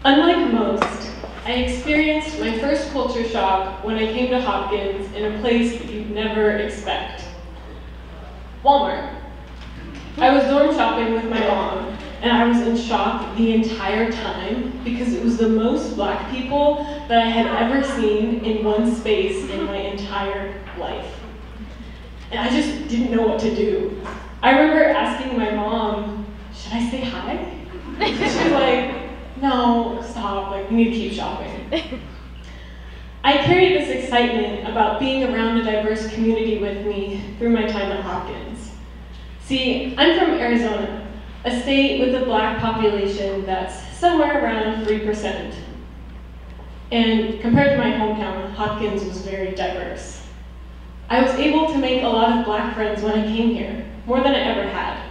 Unlike most, I experienced my first culture shock when I came to Hopkins in a place that you'd never expect. Walmart. I was dorm shopping with my mom, and I was in shock the entire time because it was the most Black people that I had ever seen in one space in my entire life. And I just didn't know what to do. I remember asking my mom, should I say hi? She was like, no, stop, like, we need to keep shopping. I carried this excitement about being around a diverse community with me through my time at Hopkins. See, I'm from Arizona, a state with a Black population that's somewhere around 3%. And compared to my hometown, Hopkins was very diverse. I was able to make a lot of Black friends when I came here, more than I ever had.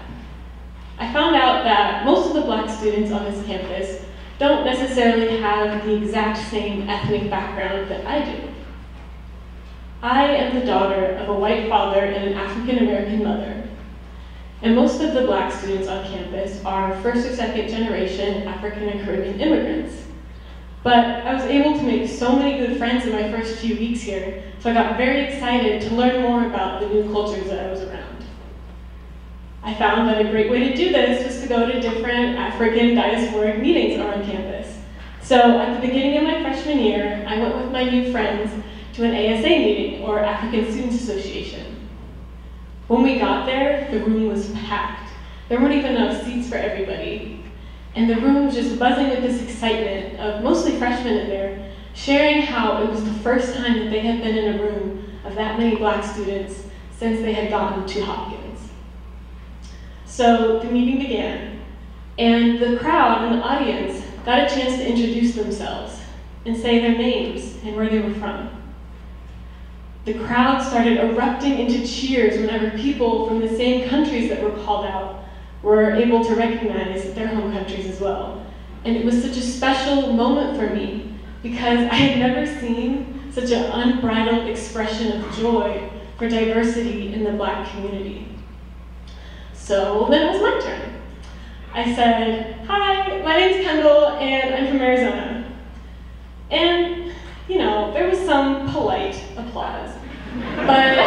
I found out that most of the Black students on this campus don't necessarily have the exact same ethnic background that I do. I am the daughter of a white father and an African American mother. And most of the Black students on campus are first or second generation African and Caribbean immigrants. But I was able to make so many good friends in my first few weeks here, so I got very excited to learn more about the new cultures that I was around. I found that a great way to do this was to go to different African diasporic meetings around campus. So at the beginning of my freshman year, I went with my new friends to an ASA meeting, or African Students Association. When we got there, the room was packed. There weren't even enough seats for everybody. And the room was just buzzing with this excitement of mostly freshmen in there, sharing how it was the first time that they had been in a room of that many Black students since they had gotten to Hopkins. So the meeting began, and the crowd and the audience got a chance to introduce themselves and say their names and where they were from. The crowd started erupting into cheers whenever people from the same countries that were called out were able to recognize their home countries as well. And it was such a special moment for me because I had never seen such an unbridled expression of joy for diversity in the Black community. So then it was my turn. I said, hi, my name's Kendall, and I'm from Arizona. And, you know, there was some polite applause, but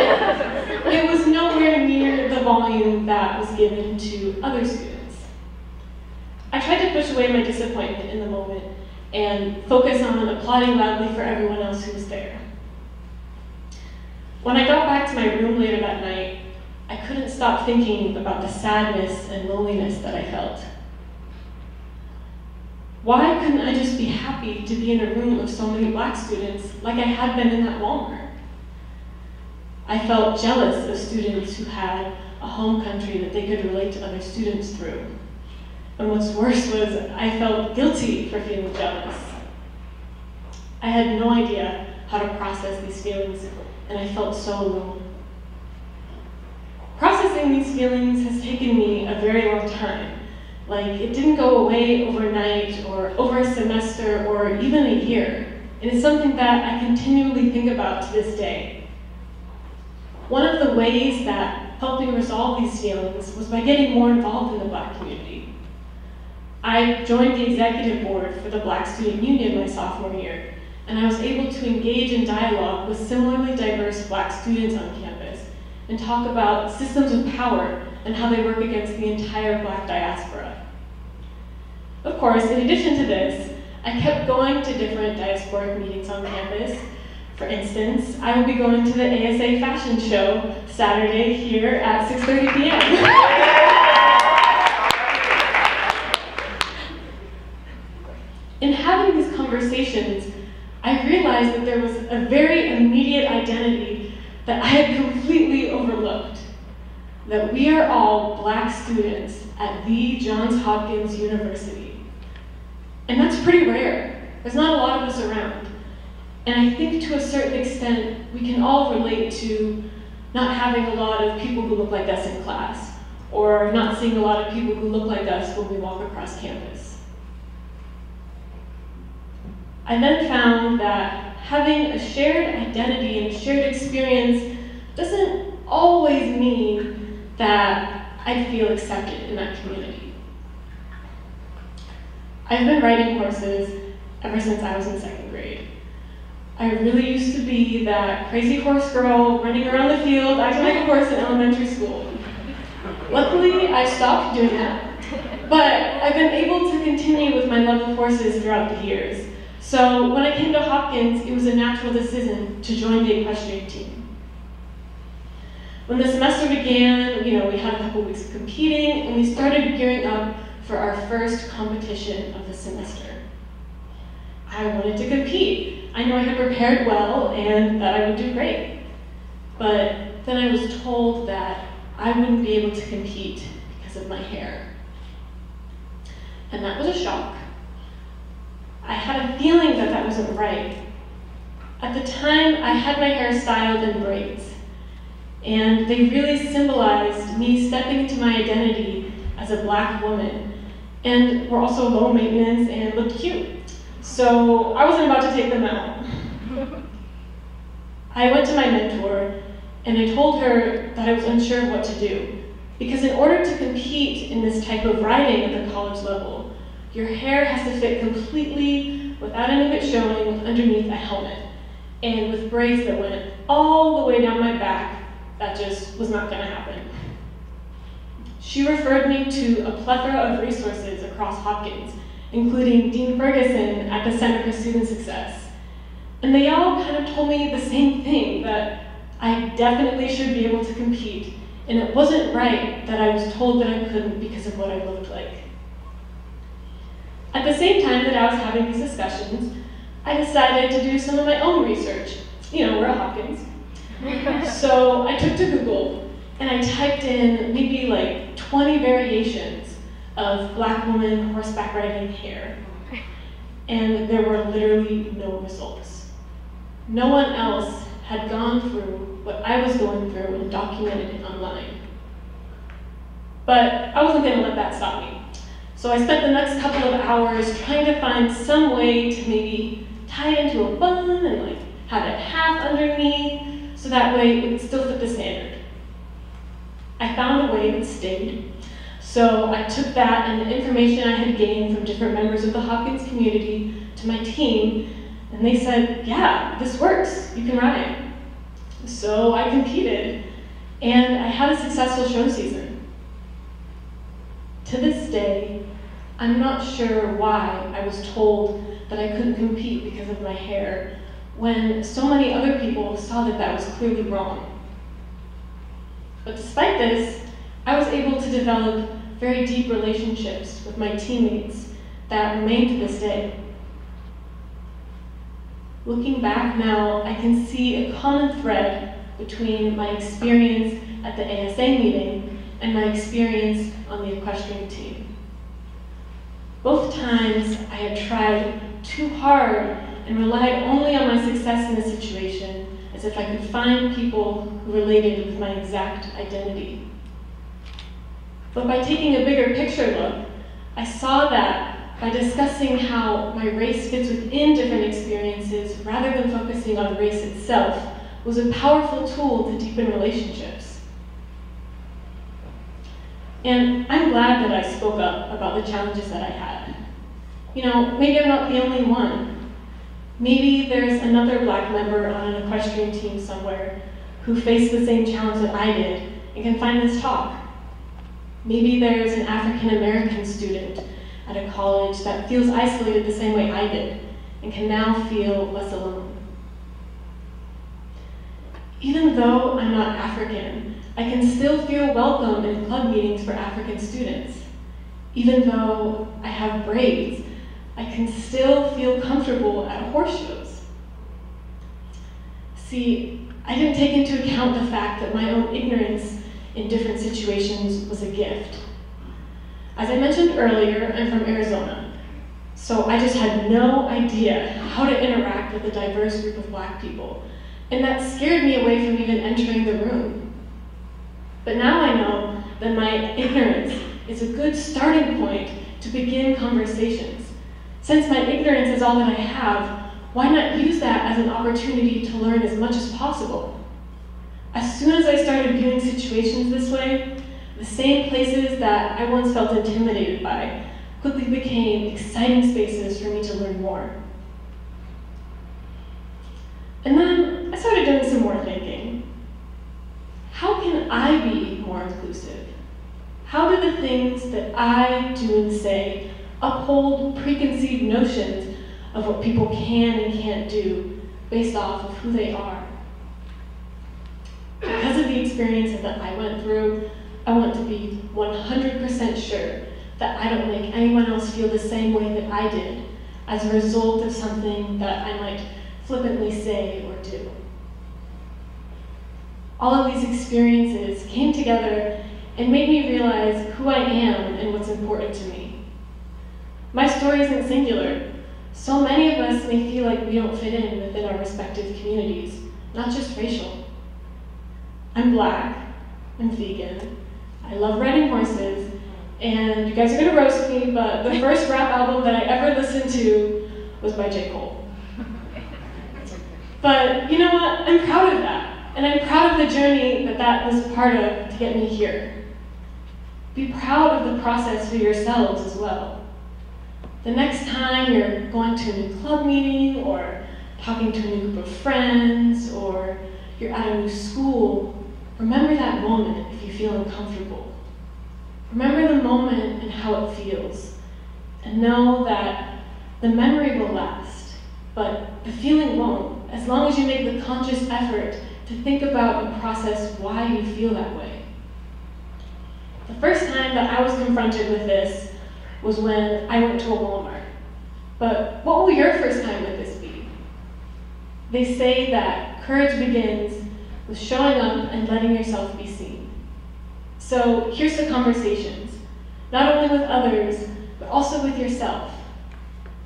it was nowhere near the volume that was given to other students. I tried to push away my disappointment in the moment and focus on applauding loudly for everyone else who was there. When I got back to my room later that night, I couldn't stop thinking about the sadness and loneliness that I felt. Why couldn't I just be happy to be in a room of so many Black students like I had been in that Walmart? I felt jealous of students who had a home country that they could relate to other students through. And what's worse was I felt guilty for feeling jealous. I had no idea how to process these feelings, and I felt so alone. Processing these feelings has taken me a very long time. Like, it didn't go away overnight or over a semester or even a year. And it's something that I continually think about to this day. One of the ways that helped me resolve these feelings was by getting more involved in the Black community. I joined the executive board for the Black Student Union my sophomore year, and I was able to engage in dialogue with similarly diverse Black students on campus and talk about systems of power and how they work against the entire Black diaspora. Of course, in addition to this, I kept going to different diasporic meetings on campus. For instance, I will be going to the ASA fashion show Saturday here at 6:30 p.m. In having these conversations, I realized that there was a very immediate identity that I had completely overlooked, that we are all Black students at the Johns Hopkins University. And that's pretty rare. There's not a lot of us around. And I think to a certain extent, we can all relate to not having a lot of people who look like us in class, or not seeing a lot of people who look like us when we walk across campus. I then found that having a shared identity and a shared experience doesn't always mean that I feel accepted in that community. I've been riding horses ever since I was in 2nd grade. I really used to be that crazy horse girl running around the field acting like a horse in elementary school. Luckily, I stopped doing that, but I've been able to continue with my love of horses throughout the years. So when I came to Hopkins, it was a natural decision to join the equestrian team. When the semester began, we had a couple weeks of competing, and we started gearing up for our first competition of the semester. I wanted to compete. I knew I had prepared well and that I would do great. But then I was told that I wouldn't be able to compete because of my hair. And that was a shock. I had a feeling that that wasn't right. At the time, I had my hair styled in braids, and they really symbolized me stepping into my identity as a Black woman, and were also low maintenance and looked cute. So I wasn't about to take them out. I went to my mentor, and I told her that I was unsure of what to do, because in order to compete in this type of riding at the college level, your hair has to fit completely without any of it showing underneath a helmet, and with braids that went all the way down my back. That just was not going to happen. She referred me to a plethora of resources across Hopkins, including Dean Ferguson at the Center for Student Success. And they all kind of told me the same thing, that I definitely should be able to compete, and it wasn't right that I was told that I couldn't because of what I looked like. At the same time that I was having these discussions, I decided to do some of my own research. We're at Hopkins. So I took to Google, and I typed in maybe like 20 variations of Black woman horseback riding hair, and there were literally no results. No one else had gone through what I was going through and documented it online. But I wasn't going to let that stop me. So I spent the next couple of hours trying to find some way to maybe tie it into a bun and have it half underneath, so that way it would still fit the standard. I found a way that stayed. So I took that and the information I had gained from different members of the Hopkins community to my team, and they said, yeah, this works, you can ride. So I competed, and I had a successful show season. To this day, I'm not sure why I was told that I couldn't compete because of my hair, when so many other people saw that that was clearly wrong. But despite this, I was able to develop very deep relationships with my teammates that remain to this day. Looking back now, I can see a common thread between my experience at the ASA meeting and my experience on the equestrian team. Both times I had tried too hard and relied only on my success in the situation as if I could find people who related with my exact identity. But by taking a bigger picture look, I saw that by discussing how my race fits within different experiences rather than focusing on race itself was a powerful tool to deepen relationships. And I'm glad that I spoke up about the challenges that I had. Maybe I'm not the only one. Maybe there's another Black member on an equestrian team somewhere who faced the same challenge that I did and can find this talk. Maybe there's an African American student at a college that feels isolated the same way I did and can now feel less alone. Even though I'm not African, I can still feel welcome in club meetings for African students. Even though I have braids, I can still feel comfortable at horse shows. See, I didn't take into account the fact that my own ignorance in different situations was a gift. As I mentioned earlier, I'm from Arizona, so I just had no idea how to interact with a diverse group of Black people, and that scared me away from even entering the room. But now I know that my ignorance is a good starting point to begin conversations. Since my ignorance is all that I have, why not use that as an opportunity to learn as much as possible? As soon as I started viewing situations this way, the same places that I once felt intimidated by quickly became exciting spaces for me to learn more. And then I started doing some more thinking. How can I be more inclusive? How do the things that I do and say uphold preconceived notions of what people can and can't do based off of who they are? Because of the experiences that I went through, I want to be 100% sure that I don't make anyone else feel the same way that I did as a result of something that I might flippantly say or do. All of these experiences came together and made me realize who I am and what's important to me. My story isn't singular. So many of us may feel like we don't fit in within our respective communities, not just racial. I'm Black, I'm vegan, I love riding horses, and you guys are gonna roast me, but the first rap album that I ever listened to was by J. Cole. But you know what? I'm proud of that, and I'm proud of the journey that was part of to get me here. Be proud of the process for yourselves as well. The next time you're going to a new club meeting, or talking to a new group of friends, or you're at a new school, remember that moment if you feel uncomfortable. Remember the moment and how it feels, and know that the memory will last, but the feeling won't, as long as you make the conscious effort to think about and process why you feel that way. The first time that I was confronted with this was when I went to a Walmart. But what will your first time with this be? They say that courage begins with showing up and letting yourself be seen. So here's the conversations, not only with others, but also with yourself.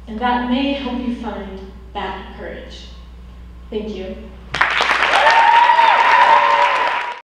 And that may help you find that courage. Thank you.